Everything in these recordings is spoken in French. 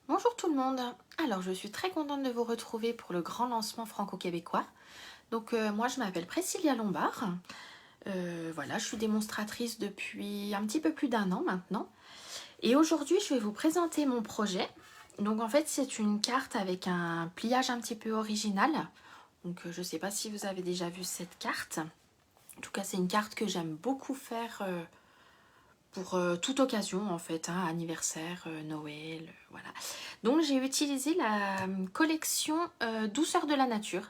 Bonjour tout le monde. Alors je suis très contente de vous retrouver pour le grand lancement franco-québécois. Donc moi je m'appelle Priscilla Lombard. Voilà, je suis démonstratrice depuis un petit peu plus d'1 an maintenant. Et aujourd'hui je vais vous présenter mon projet. Donc en fait c'est une carte avec un pliage un petit peu original. Donc je ne sais pas si vous avez déjà vu cette carte. En tout cas c'est une carte que j'aime beaucoup faire pour toute occasion en fait, hein, anniversaire, Noël, voilà. Donc j'ai utilisé la collection Douceur de la nature.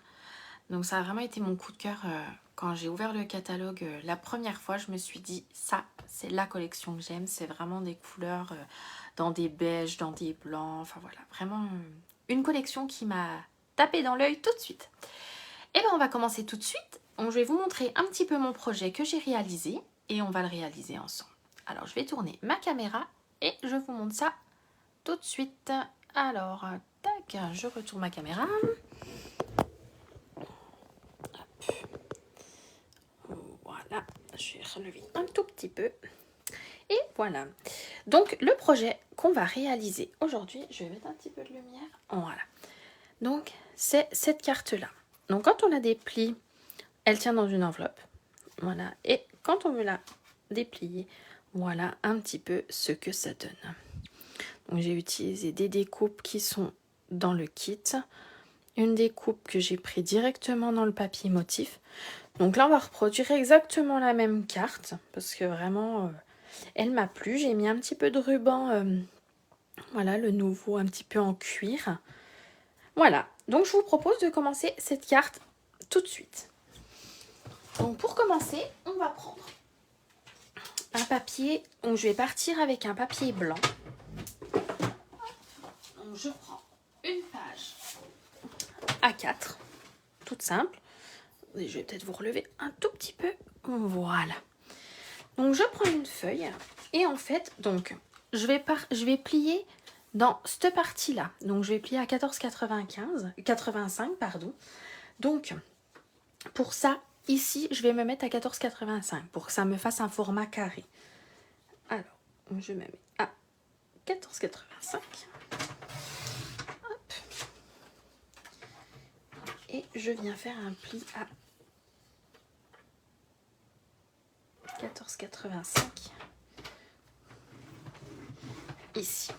Donc ça a vraiment été mon coup de cœur quand j'ai ouvert le catalogue la première fois. Je me suis dit ça c'est la collection que j'aime. C'est vraiment des couleurs dans des beiges, dans des blancs. Enfin voilà, vraiment une collection qui m'a tapé dans l'œil tout de suite. Et bien on va commencer tout de suite. Je vais vous montrer un petit peu mon projet que j'ai réalisé et on va le réaliser ensemble. Alors je vais tourner ma caméra et je vous montre ça tout de suite. Alors, tac, je retourne ma caméra. Voilà, je vais relever un tout petit peu. Et voilà. Donc le projet qu'on va réaliser aujourd'hui, je vais mettre un petit peu de lumière. Voilà. Donc c'est cette carte-là. Donc quand on la déplie, elle tient dans une enveloppe. Voilà. Et quand on veut la déplier, voilà un petit peu ce que ça donne. Donc j'ai utilisé des découpes qui sont dans le kit. Une découpe que j'ai pris directement dans le papier motif. Donc là on va reproduire exactement la même carte. Parce que vraiment elle m'a plu. J'ai mis un petit peu de ruban. Voilà le nouveau un petit peu en cuir. Voilà. Donc je vous propose de commencer cette carte tout de suite. Donc pour commencer on va prendre un papier. Donc je vais partir avec un papier blanc. Donc je prends une page A4, toute simple. Je vais peut-être vous relever un tout petit peu. Voilà. Donc je prends une feuille et en fait, donc je vais plier dans cette partie-là. Donc je vais plier à 14,85 pardon. Donc pour ça, ici, je vais me mettre à 14,85 pour que ça me fasse un format carré. Alors, je me mets à 14,85. Et je viens faire un pli à 14,85 ici.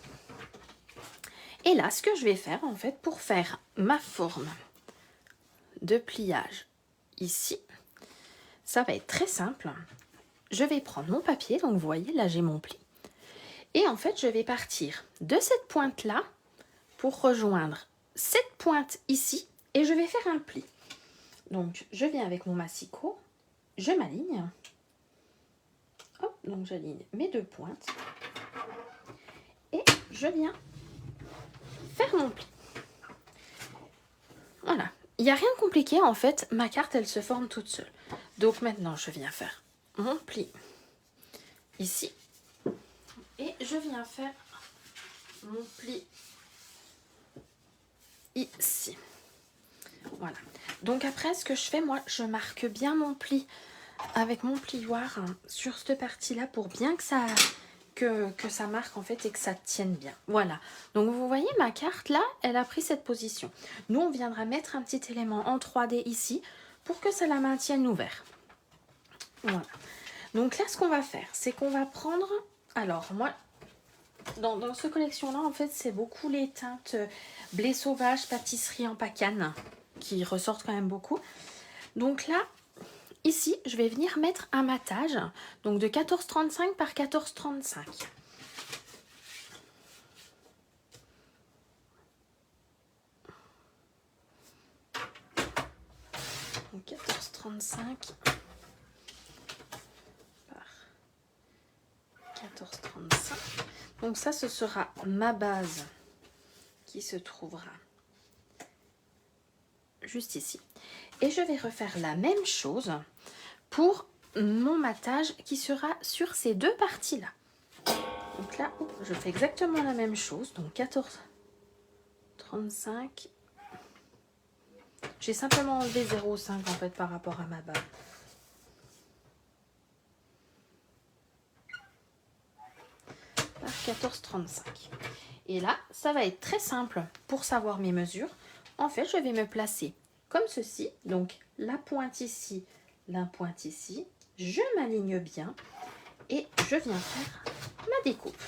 Et là, ce que je vais faire en fait pour faire ma forme de pliage ici, ça va être très simple. Je vais prendre mon papier, donc vous voyez là j'ai mon pli. Et en fait je vais partir de cette pointe là pour rejoindre cette pointe ici et je vais faire un pli. Donc je viens avec mon massicot, je m'aligne. Hop, donc j'aligne mes deux pointes. Et je viens faire mon pli. Voilà. Il n'y a rien de compliqué en fait, ma carte elle se forme toute seule. Donc maintenant je viens faire mon pli ici. Et je viens faire mon pli ici. Voilà. Donc après ce que je fais, moi je marque bien mon pli avec mon plioir sur cette partie là pour bien que ça marque en fait et que ça tienne bien. Voilà. Donc vous voyez ma carte là, elle a pris cette position. Nous on viendra mettre un petit élément en 3D ici pour que ça la maintienne ouvert. Voilà. Donc là ce qu'on va faire, c'est qu'on va prendre, alors moi dans ce collection là en fait c'est beaucoup les teintes blé sauvage, pâtisserie en pacane qui ressortent quand même beaucoup. Donc là ici je vais venir mettre un matage donc de 14,35 par 14,35. 14,35 par 14,35. Donc ça ce sera ma base qui se trouvera juste ici. Et je vais refaire la même chose pour mon matage qui sera sur ces deux parties-là. Donc là, je fais exactement la même chose. Donc 14,35. J'ai simplement enlevé 0,5 en fait par rapport à ma base. Par 14,35. Et là, ça va être très simple pour savoir mes mesures. En fait, je vais me placer comme ceci. Donc, la pointe ici, je m'aligne bien et je viens faire ma découpe.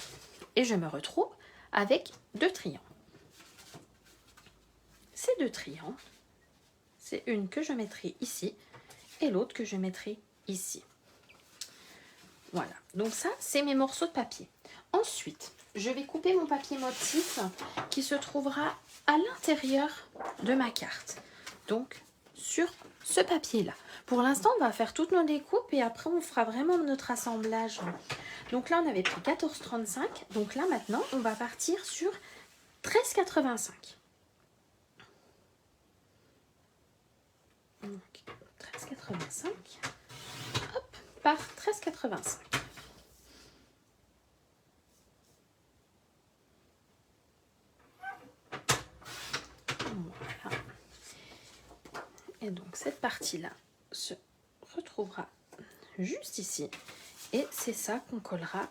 Et je me retrouve avec 2 triangles. Ces 2 triangles, c'est une que je mettrai ici et l'autre que je mettrai ici. Voilà, donc ça, c'est mes morceaux de papier. Ensuite, je vais couper mon papier motif qui se trouvera à l'intérieur de ma carte. Donc, sur ce papier-là. Pour l'instant, on va faire toutes nos découpes et après, on fera vraiment notre assemblage. Donc là, on avait pris 14,35. Donc là, maintenant, on va partir sur 13,85. Donc, 13,85. Hop, par 13,85. Voilà. Et donc cette partie-là se retrouvera juste ici. Et c'est ça qu'on collera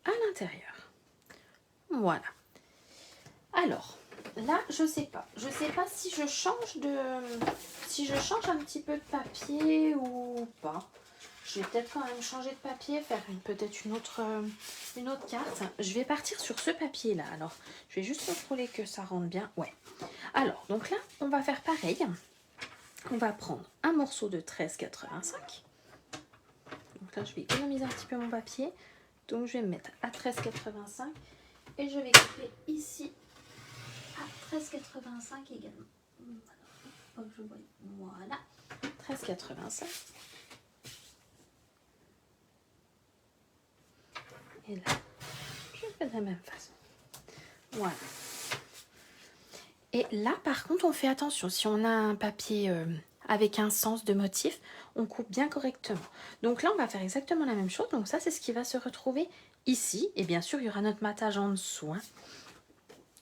à l'intérieur. Voilà. Alors, là, je sais pas. Je sais pas si je change un petit peu de papier ou pas. Je vais peut-être quand même changer de papier, faire peut-être une autre carte. Je vais partir sur ce papier-là. Alors, je vais juste contrôler que ça rentre bien. Ouais. Alors, donc là, on va faire pareil. On va prendre un morceau de 13,85. Donc là, je vais économiser un petit peu mon papier. Donc, je vais me mettre à 13,85. Et je vais couper ici à 13,85 également. Voilà. Je vois. Voilà. 13,85. Et là, je fais de la même façon. Voilà. Et là, par contre, on fait attention. Si on a un papier avec un sens de motif, on coupe bien correctement. Donc là, on va faire exactement la même chose. Donc ça, c'est ce qui va se retrouver ici. Et bien sûr, il y aura notre matage en dessous. Hein.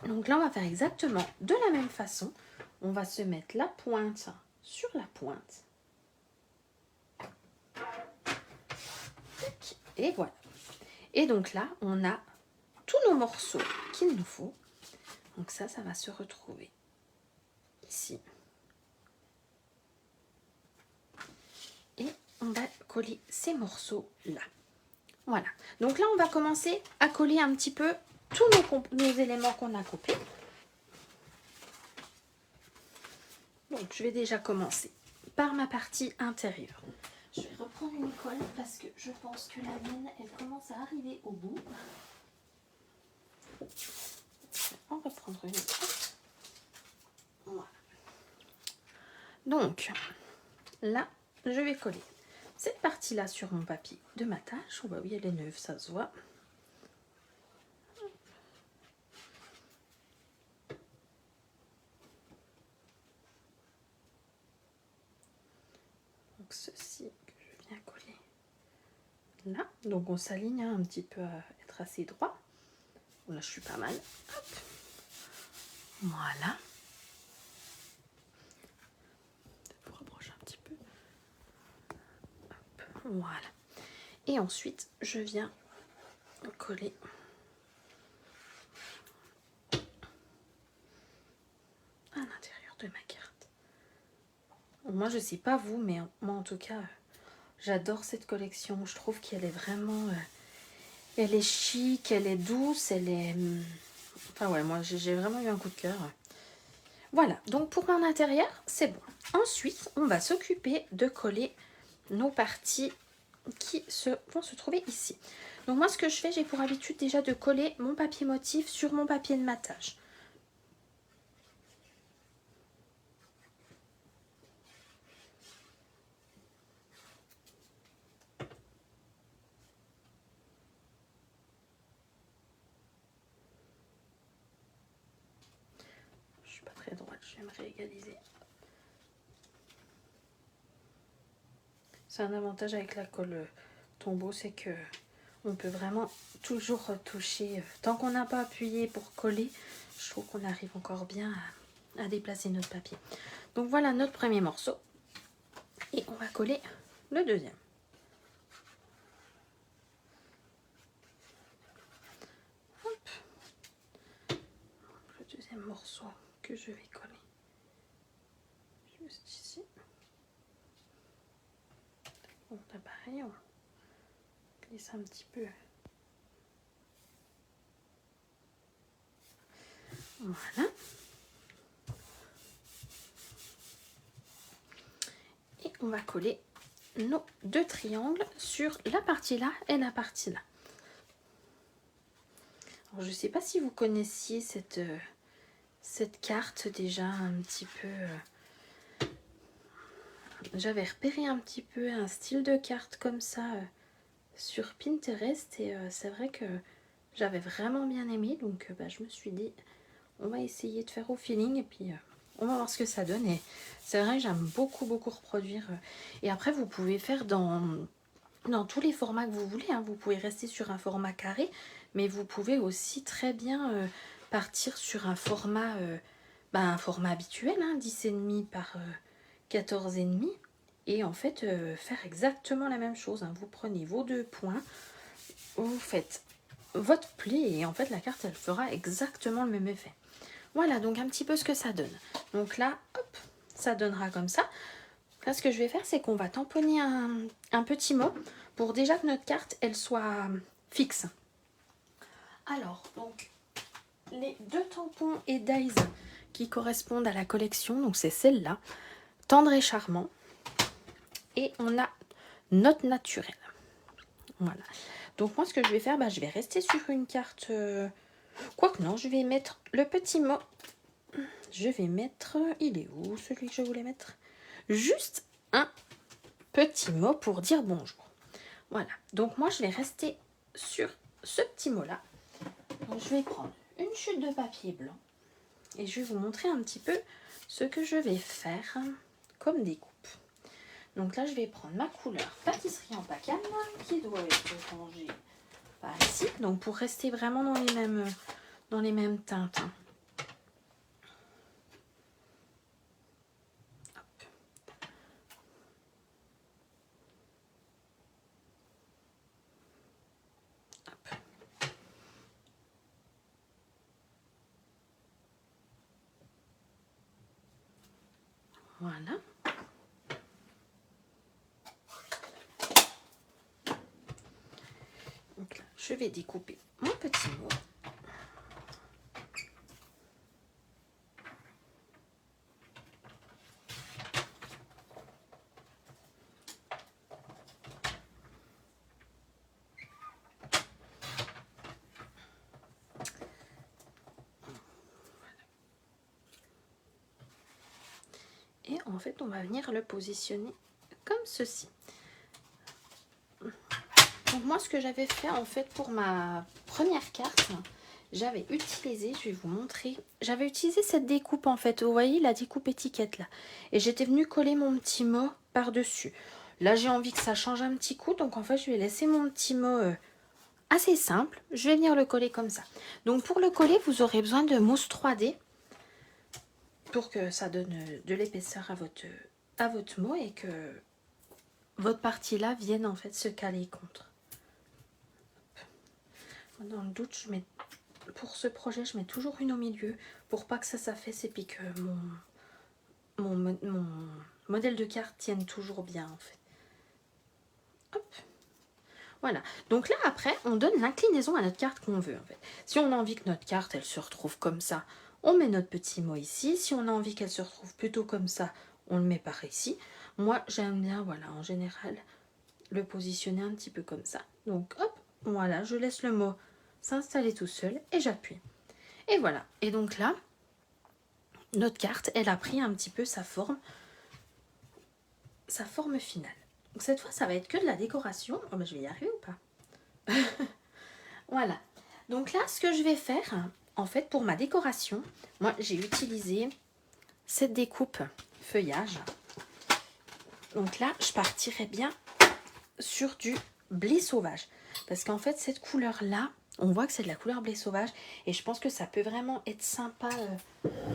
Donc là, on va faire exactement de la même façon. On va se mettre la pointe sur la pointe. Et voilà. Et donc là, on a tous nos morceaux qu'il nous faut. Donc ça va se retrouver ici. Et on va coller ces morceaux-là. Voilà. Donc là, on va commencer à coller un petit peu tous nos éléments qu'on a coupés. Donc, je vais déjà commencer par ma partie intérieure. Je vais reprendre une colle parce que je pense que la mienne, elle commence à arriver au bout. On va prendre une autre. Voilà. Donc, là, je vais coller cette partie-là sur mon papier de matage. Oh bah oui, elle est neuve, ça se voit. Donc, ceci que je viens coller là. Donc, on s'aligne un petit peu à être assez droit. Là, je suis pas mal. Hop. Voilà. Je vous rapproche un petit peu. Hop. Voilà. Et ensuite, je viens coller à l'intérieur de ma carte. Moi, je sais pas vous, mais moi, en tout cas, j'adore cette collection. Je trouve qu'elle est vraiment... elle est chic, elle est douce, elle est... Enfin ouais, moi, j'ai vraiment eu un coup de cœur. Voilà, donc pour mon intérieur, c'est bon. Ensuite, on va s'occuper de coller nos parties qui vont se trouver ici. Donc moi, ce que je fais, j'ai pour habitude déjà de coller mon papier motif sur mon papier de matage. Je suis pas très droite, je vais me réégaliser. C'est un avantage avec la colle Tombow, c'est que on peut vraiment toujours retoucher. Tant qu'on n'a pas appuyé pour coller, je trouve qu'on arrive encore bien à déplacer notre papier. Donc voilà notre premier morceau. Et on va coller le deuxième. Hop. deuxième morceau que je vais coller juste ici. Bon, là pareil, on glisse un petit peu. Voilà. Et on va coller nos deux triangles sur la partie là et la partie là. Alors, je ne sais pas si vous connaissiez cette carte déjà un petit peu. J'avais repéré un petit peu un style de carte comme ça sur Pinterest et c'est vrai que j'avais vraiment bien aimé. Donc je me suis dit, on va essayer de faire au feeling et puis on va voir ce que ça donne. Et c'est vrai que j'aime beaucoup reproduire. Et après, vous pouvez faire dans tous les formats que vous voulez. Hein. Vous pouvez rester sur un format carré, mais vous pouvez aussi très bien partir sur un format, habituel, hein, 10,5 par 14,5. Et en fait, faire exactement la même chose. Hein. Vous prenez vos deux points, vous faites votre pli et en fait, la carte, elle fera exactement le même effet. Voilà, donc un petit peu ce que ça donne. Donc là, hop, ça donnera comme ça. Là, ce que je vais faire, c'est qu'on va tamponner un petit mot pour déjà que notre carte, elle soit fixe. Alors, donc, les deux tampons et dies qui correspondent à la collection, donc c'est celle-là, Tendre et Charmant. Et on a Note Naturelle. Voilà. Donc moi, ce que je vais faire, je vais rester sur une carte... Quoique non, je vais mettre le petit mot. Je vais mettre... Il est où, celui que je voulais mettre? Juste un petit mot pour dire bonjour. Voilà. Donc moi, je vais rester sur ce petit mot-là. Donc je vais prendre une chute de papier blanc. Et je vais vous montrer un petit peu ce que je vais faire comme découpe. Donc là, je vais prendre ma couleur pâtisserie en pacane qui doit être rangée par ici. Donc pour rester vraiment dans les mêmes teintes. Hop. Hop. Voilà. Donc là, je vais découper mon petit mot. Et en fait, on va venir le positionner comme ceci. Donc moi, ce que j'avais fait en fait pour ma première carte, j'avais utilisé, je vais vous montrer, j'avais utilisé cette découpe en fait, vous voyez la découpe étiquette là. Et j'étais venue coller mon petit mot par-dessus. Là, j'ai envie que ça change un petit coup, donc en fait, je vais laisser mon petit mot assez simple. Je vais venir le coller comme ça. Donc pour le coller, vous aurez besoin de mousse 3D pour que ça donne de l'épaisseur à votre mot et que votre partie là vienne en fait se caler contre. Dans le doute, pour ce projet, je mets toujours une au milieu pour pas que ça s'affaisse et puis que mon modèle de carte tienne toujours bien en fait. Hop. Voilà. Donc là, après, on donne l'inclinaison à notre carte qu'on veut en fait. Si on a envie que notre carte, elle se retrouve comme ça, on met notre petit mot ici. Si on a envie qu'elle se retrouve plutôt comme ça, on le met par ici. Moi, j'aime bien, voilà, en général, le positionner un petit peu comme ça. Donc, hop, voilà, je laisse le mot s'installer tout seul et j'appuie. Et voilà. Et donc là, notre carte, elle a pris un petit peu sa forme finale. Donc cette fois, ça va être que de la décoration. Oh, je vais y arriver ou pas? Voilà. Donc là, ce que je vais faire, en fait, pour ma décoration, moi, j'ai utilisé cette découpe feuillage. Donc là, je partirai bien sur du blé sauvage. Parce qu'en fait, cette couleur-là, on voit que c'est de la couleur blé sauvage. Et je pense que ça peut vraiment être sympa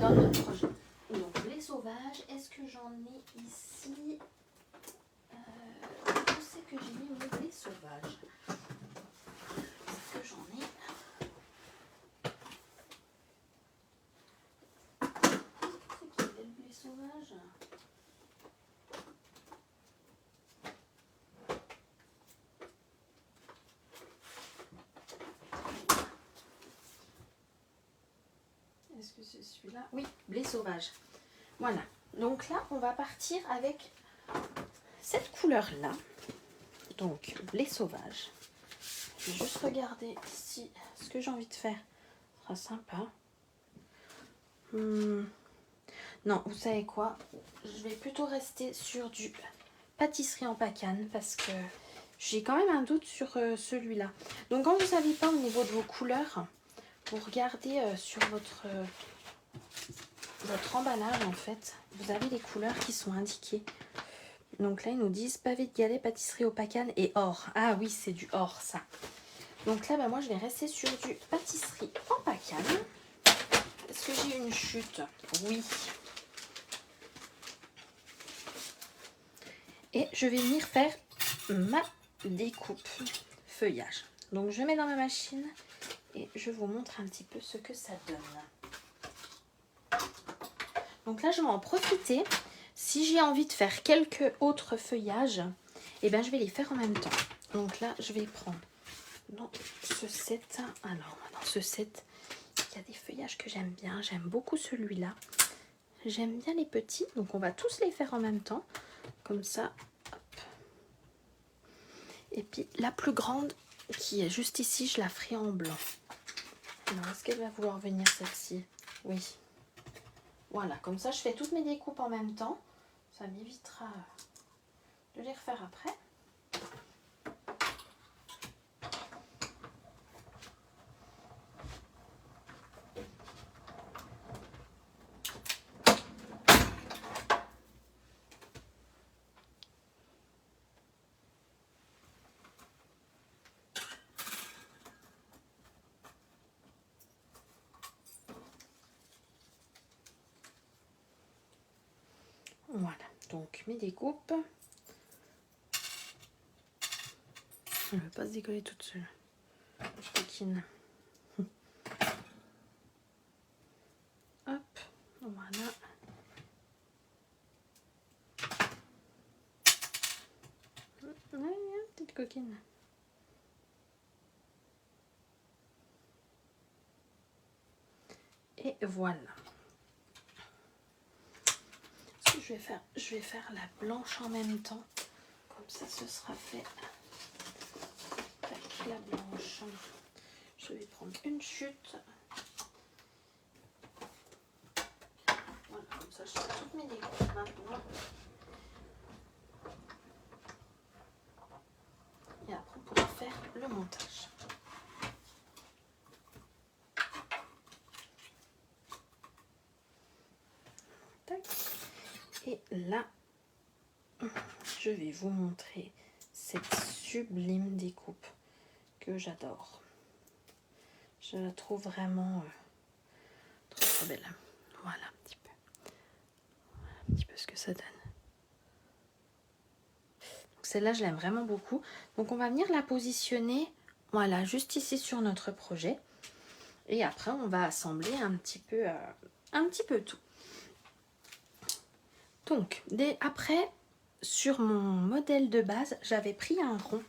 dans notre projet. Donc, blé sauvage, est-ce que j'en ai ici? Où c'est que j'ai mis mon blé sauvage? Est-ce que j'en ai? Est-ce que c'est celui-là? Oui, blé sauvage. Voilà. Donc là, on va partir avec cette couleur-là. Donc, blé sauvage. Je vais juste regarder si ce que j'ai envie de faire sera sympa. Non, vous savez quoi? Je vais plutôt rester sur du pâtisserie en pacane parce que j'ai quand même un doute sur celui-là. Donc quand vous ne savez pas au niveau de vos couleurs, vous regardez sur votre emballage en fait. Vous avez les couleurs qui sont indiquées. Donc là ils nous disent pavé de galets, pâtisserie au pacane et or. Ah oui, c'est du or ça. Donc là moi je vais rester sur du pâtisserie en pacane. Est-ce que j'ai une chute? Oui. Et je vais venir faire ma découpe feuillage. Donc je mets dans ma machine et je vous montre un petit peu ce que ça donne. Donc là je vais en profiter. Si j'ai envie de faire quelques autres feuillages, et ben je vais les faire en même temps. Donc là je vais prendre dans ce set. Alors dans ce set, il y a des feuillages que j'aime bien. J'aime beaucoup celui-là. J'aime bien les petits. Donc on va tous les faire en même temps. Comme ça. Hop. Et puis la plus grande qui est juste ici, je la ferai en blanc. Alors est-ce qu'elle va vouloir venir celle-ci? Oui. Voilà, comme ça je fais toutes mes découpes en même temps. Ça m'évitera de les refaire après. Voilà, donc mes découpes. Elle ne veut pas se décoller toute seule. Je coquine. Hop, voilà. Petite coquine. Et voilà. Ce que je vais faire la blanche en même temps. Comme ça, ce sera fait. Avec la blanche. Je vais prendre une chute. Voilà, comme ça, je fais toutes mes découpes maintenant. Et après, on pourra faire le montage. Tac. Et là, je vais vous montrer cette sublime découpe que j'adore. Je la trouve vraiment trop belle. Voilà un petit peu. Voilà un petit peu ce que ça donne. Donc celle-là, je l'aime vraiment beaucoup. Donc on va venir la positionner, voilà, juste ici sur notre projet. Et après, on va assembler un petit peu tout. Donc, après, sur mon modèle de base, j'avais pris un rond.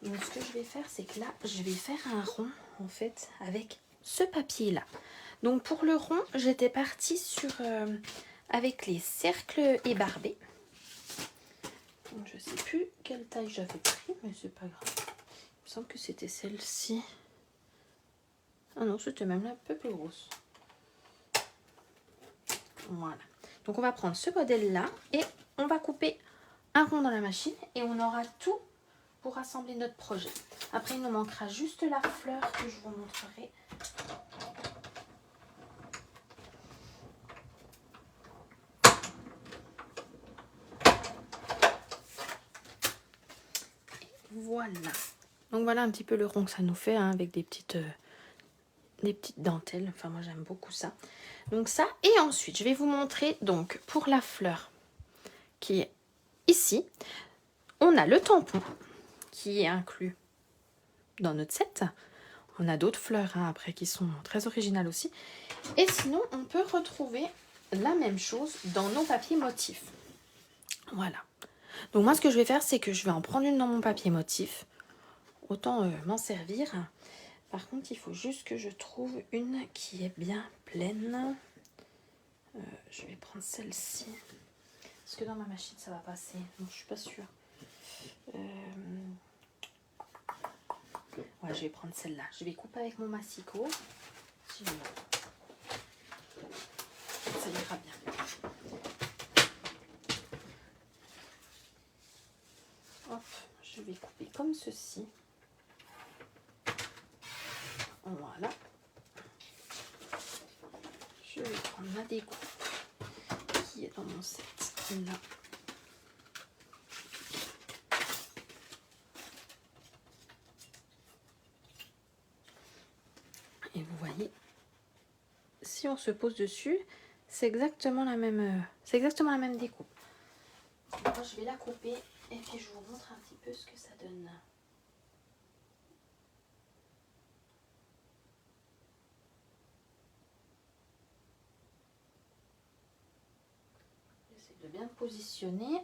Donc, ce que je vais faire, c'est que là, je vais faire un rond, en fait, avec ce papier-là. Donc, pour le rond, j'étais partie sur avec les cercles ébarbés. Donc, je ne sais plus quelle taille j'avais pris, mais c'est pas grave. Il me semble que c'était celle-ci. Ah non, c'était même un peu plus grosse. Voilà. Donc, on va prendre ce modèle-là et on va couper un rond dans la machine et on aura tout pour assembler notre projet. Après, il nous manquera juste la fleur que je vous montrerai. Voilà. Donc, voilà un petit peu le rond que ça nous fait, hein, avec des petites dentelles. Enfin, moi, j'aime beaucoup ça. Donc, ça. Et ensuite, je vais vous montrer, donc, pour la fleur qui est ici, on a le tampon qui est inclus dans notre set. On a d'autres fleurs, hein, après, qui sont très originales aussi. Et sinon, on peut retrouver la même chose dans nos papiers motifs. Voilà. Donc moi, ce que je vais faire, c'est que je vais en prendre une dans mon papier motif. Autant m'en servir. Par contre, il faut juste que je trouve une qui est bien pleine. Je vais prendre celle-ci. Est-ce que dans ma machine, ça va passer? Non, je suis pas sûre. Ouais, je vais prendre celle-là. Je vais couper avec mon massicot. Sinon, ça ira bien. Hop, je vais couper comme ceci. Voilà. Je vais prendre ma découpe qui est dans mon set. Là. Et vous voyez, si on se pose dessus, c'est exactement la même découpe. Moi, je vais la couper et puis je vous montre un petit peu ce que ça donne. J'essaie de bien positionner.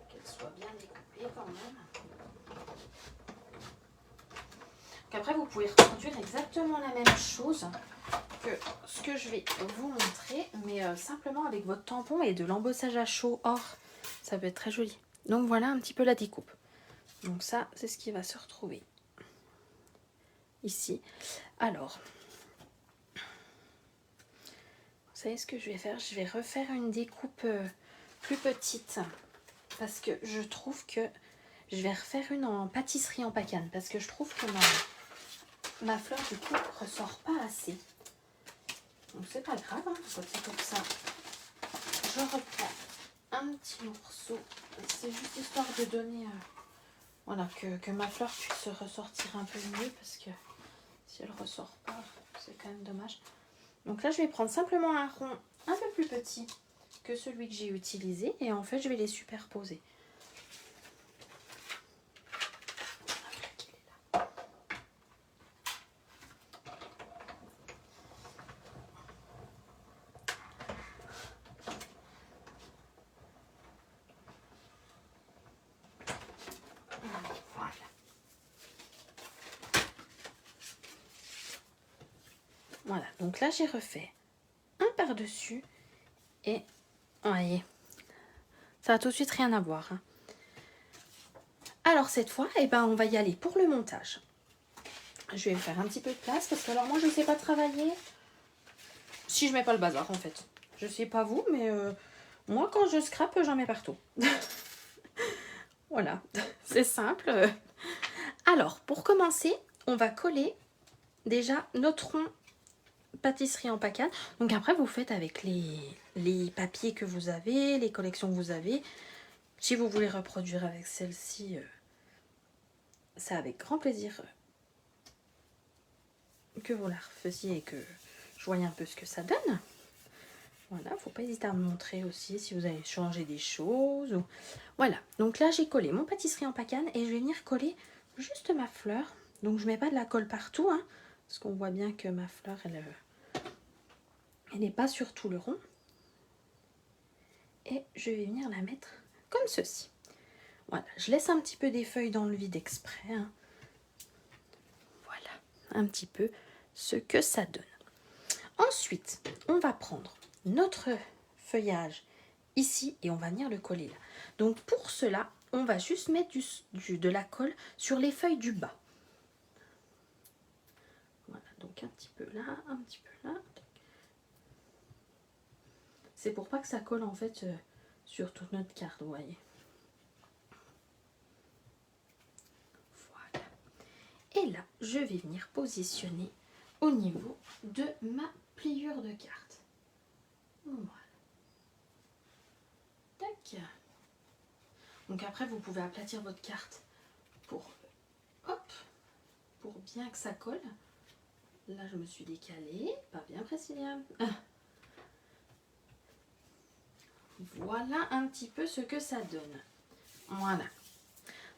Qu'elle soit bien découpée quand même. Donc après, vous pouvez reproduire exactement la même chose que ce que je vais vous montrer, mais simplement avec votre tampon et de l'embossage à chaud or. Ça peut être très joli. Donc voilà un petit peu la découpe. Donc ça, c'est ce qui va se retrouver ici. Alors, vous savez ce que je vais faire? Je vais refaire une découpe plus petite parce que je trouve que je vais refaire une en pâtisserie en pacane parce que je trouve que ma fleur du coup ressort pas assez. Donc c'est pas grave, hein, c'est comme ça. Je reprends un petit morceau. C'est juste histoire de donner voilà, que ma fleur puisse ressortir un peu mieux parce que si elle ressort pas, c'est quand même dommage. Donc là, je vais prendre simplement un rond un peu plus petit que celui que j'ai utilisé et en fait, je vais les superposer. Voilà, donc là j'ai refait un par-dessus et voyez, ça a tout de suite rien à voir. Hein. Alors cette fois, eh ben, on va y aller pour le montage. Je vais me faire un petit peu de place parce que alors moi je ne sais pas travailler si je mets pas le bazar en fait. Je sais pas vous, mais moi quand je scrape, j'en mets partout. Voilà, c'est simple. Alors pour commencer, on va coller déjà notre rond pâtisserie en pacane. Donc après vous faites avec les papiers que vous avez, les collections que vous avez. Si vous voulez reproduire avec celle-ci, c'est avec grand plaisir que vous la refaisiez et que je voyais un peu ce que ça donne. Voilà, faut pas hésiter à me montrer aussi si vous avez changé des choses. Ou... Voilà, donc là j'ai collé mon pâtisserie en pacane et je vais venir coller juste ma fleur. Donc je mets pas de la colle partout, hein, parce qu'on voit bien que ma fleur, elle n'est pas sur tout le rond. Et je vais venir la mettre comme ceci. Voilà, je laisse un petit peu des feuilles dans le vide exprès. Hein. Voilà, un petit peu ce que ça donne. Ensuite, on va prendre notre feuillage ici et on va venir le coller là. Donc pour cela, on va juste mettre de la colle sur les feuilles du bas. Voilà, donc un petit peu là, un petit peu là. C'est pour pas que ça colle en fait sur toute notre carte, vous voyez. Voilà. Et là, je vais venir positionner au niveau de ma pliure de carte. Voilà. Tac. Donc après, vous pouvez aplatir votre carte pour, hop, pour bien que ça colle. Là, je me suis décalée, pas bien Priscilla. Voilà un petit peu ce que ça donne. Voilà.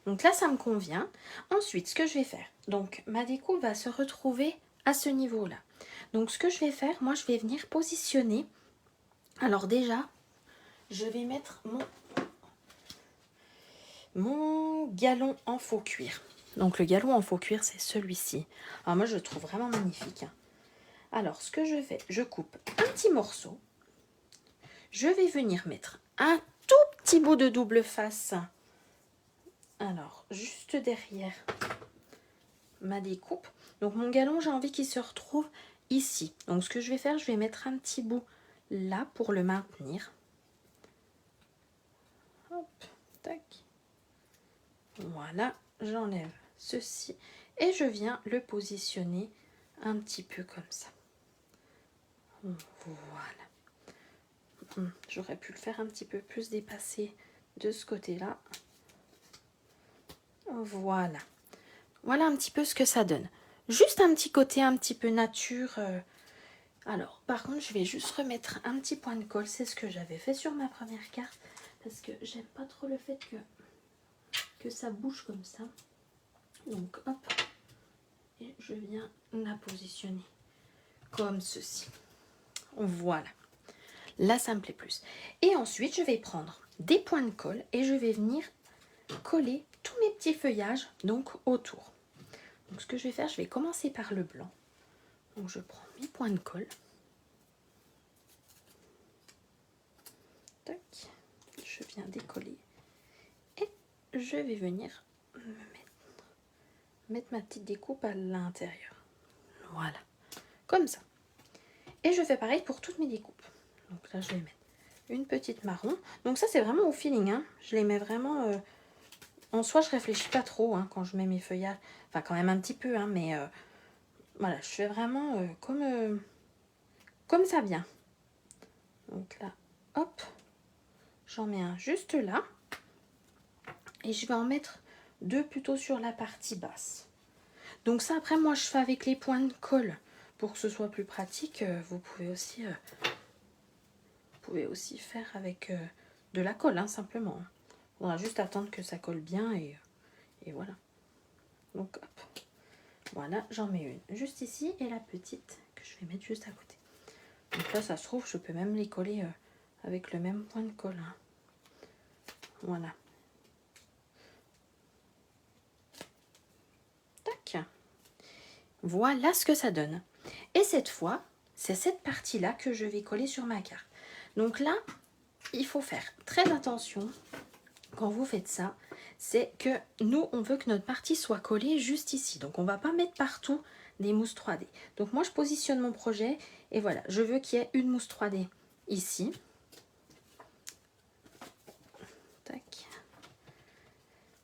Donc là, ça me convient. Ensuite, ce que je vais faire, donc ma découpe va se retrouver à ce niveau-là. Donc ce que je vais faire, moi, je vais venir positionner. Alors déjà, je vais mettre mon galon en faux cuir. Donc le galon en faux cuir, c'est celui-ci. Alors moi, je le trouve vraiment magnifique. Alors, ce que je fais, je coupe un petit morceau. Je vais venir mettre un tout petit bout de double face. Alors, juste derrière ma découpe. Donc mon galon, j'ai envie qu'il se retrouve ici. Donc ce que je vais faire, je vais mettre un petit bout là pour le maintenir. Hop, tac. Voilà, j'enlève ceci et je viens le positionner un petit peu comme ça. Voilà. J'aurais pu le faire un petit peu plus dépassé de ce côté-là. Voilà. Voilà un petit peu ce que ça donne. Juste un petit côté un petit peu nature. Alors, par contre, je vais juste remettre un petit point de colle. C'est ce que j'avais fait sur ma première carte. Parce que j'aime pas trop le fait que ça bouge comme ça. Donc, hop. Et je viens la positionner comme ceci. Voilà. Là, ça me plaît plus. Et ensuite, je vais prendre des points de colle et je vais venir coller tous mes petits feuillages donc autour. Donc, ce que je vais faire, je vais commencer par le blanc. Donc, je prends mes points de colle. Tac. Je viens décoller. Et je vais venir mettre ma petite découpe à l'intérieur. Voilà. Comme ça. Et je fais pareil pour toutes mes découpes. Donc là, je vais mettre une petite marron. Donc ça, c'est vraiment au feeling. Hein. Je les mets vraiment... En soi, je réfléchis pas trop quand je mets mes feuillages. Enfin, quand même un petit peu, mais voilà, je fais vraiment comme ça vient. Donc là, hop, j'en mets un juste là. Et je vais en mettre deux plutôt sur la partie basse. Donc ça, après, moi, je fais avec les points de colle. Pour que ce soit plus pratique, vous pouvez aussi faire avec de la colle, simplement. On va juste attendre que ça colle bien et voilà. Donc, hop. Voilà, j'en mets une juste ici et la petite que je vais mettre juste à côté. Donc là, ça se trouve, je peux même les coller avec le même point de colle. Voilà. Tac. Voilà ce que ça donne. Et cette fois, c'est cette partie-là que je vais coller sur ma carte. Donc là, il faut faire très attention quand vous faites ça. C'est que nous, on veut que notre partie soit collée juste ici. Donc, on ne va pas mettre partout des mousses 3D. Donc, moi, je positionne mon projet et voilà, je veux qu'il y ait une mousse 3D ici. Tac.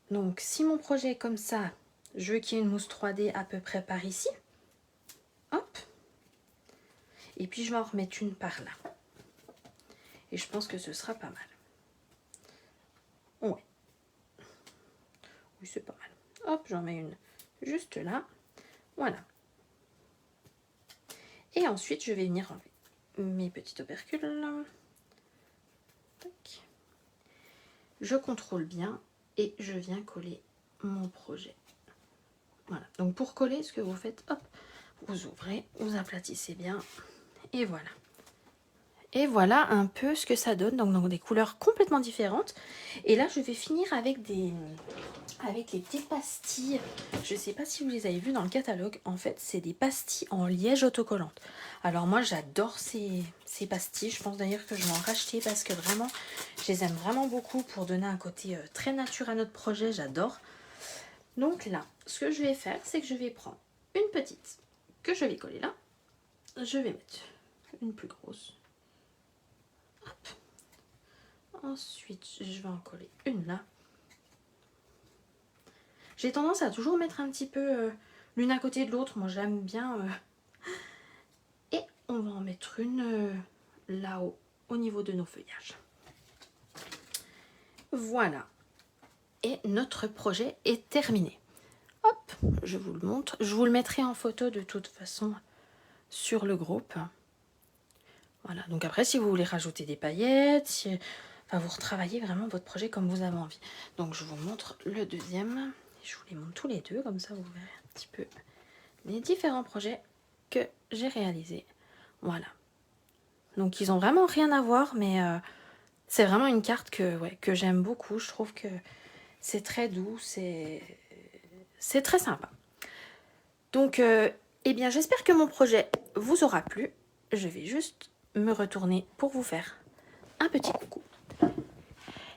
Donc, si mon projet est comme ça, je veux qu'il y ait une mousse 3D à peu près par ici. Hop. Et puis, je vais en remettre une par là. Et je pense que ce sera pas mal. Ouais. Oui, c'est pas mal. Hop, j'en mets une juste là. Voilà. Et ensuite, je vais venir enlever mes petits opercules. Tac. Je contrôle bien et je viens coller mon projet. Voilà. Donc, pour coller, ce que vous faites, hop, vous ouvrez, vous aplatissez bien et voilà. Et voilà un peu ce que ça donne, donc dans des couleurs complètement différentes. Et là, je vais finir avec les petites pastilles. Je ne sais pas si vous les avez vues dans le catalogue. En fait, c'est des pastilles en liège autocollante. Alors moi, j'adore ces pastilles. Je pense d'ailleurs que je vais en racheter parce que vraiment, je les aime vraiment beaucoup pour donner un côté très nature à notre projet. J'adore. Donc là, ce que je vais faire, c'est que je vais prendre une petite que je vais coller là. Je vais mettre une plus grosse. Hop. Ensuite, je vais en coller une là. J'ai tendance à toujours mettre un petit peu l'une à côté de l'autre. Moi, j'aime bien. Et on va en mettre une là-haut, au niveau de nos feuillages. Voilà. Et notre projet est terminé. Hop, je vous le montre. Je vous le mettrai en photo de toute façon sur le groupe. Voilà, donc après, si vous voulez rajouter des paillettes, enfin, vous retravaillez vraiment votre projet comme vous avez envie. Donc, je vous montre le deuxième. Je vous les montre tous les deux, comme ça, vous verrez un petit peu les différents projets que j'ai réalisés. Voilà. Donc, ils ont vraiment rien à voir, mais c'est vraiment une carte que j'aime beaucoup. Je trouve que C'est très doux, c'est très sympa. Donc, eh bien, j'espère que mon projet vous aura plu. Je vais juste me retourner pour vous faire un petit coucou.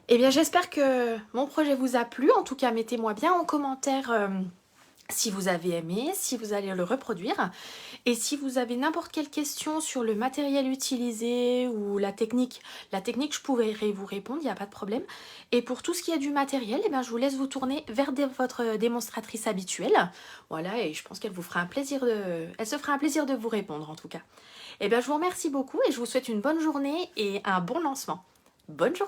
Eh bien, j'espère que mon projet vous a plu. En tout cas, mettez-moi bien en commentaire si vous avez aimé, si vous allez le reproduire. Et si vous avez n'importe quelle question sur le matériel utilisé ou la technique, je pourrai vous répondre, il n'y a pas de problème. Et pour tout ce qui est du matériel, eh bien, je vous laisse vous tourner vers votre démonstratrice habituelle. Voilà, et je pense qu'elle vous fera un plaisir elle se fera un plaisir de vous répondre en tout cas. Eh bien, je vous remercie beaucoup et je vous souhaite une bonne journée et un bon lancement. Bonne journée!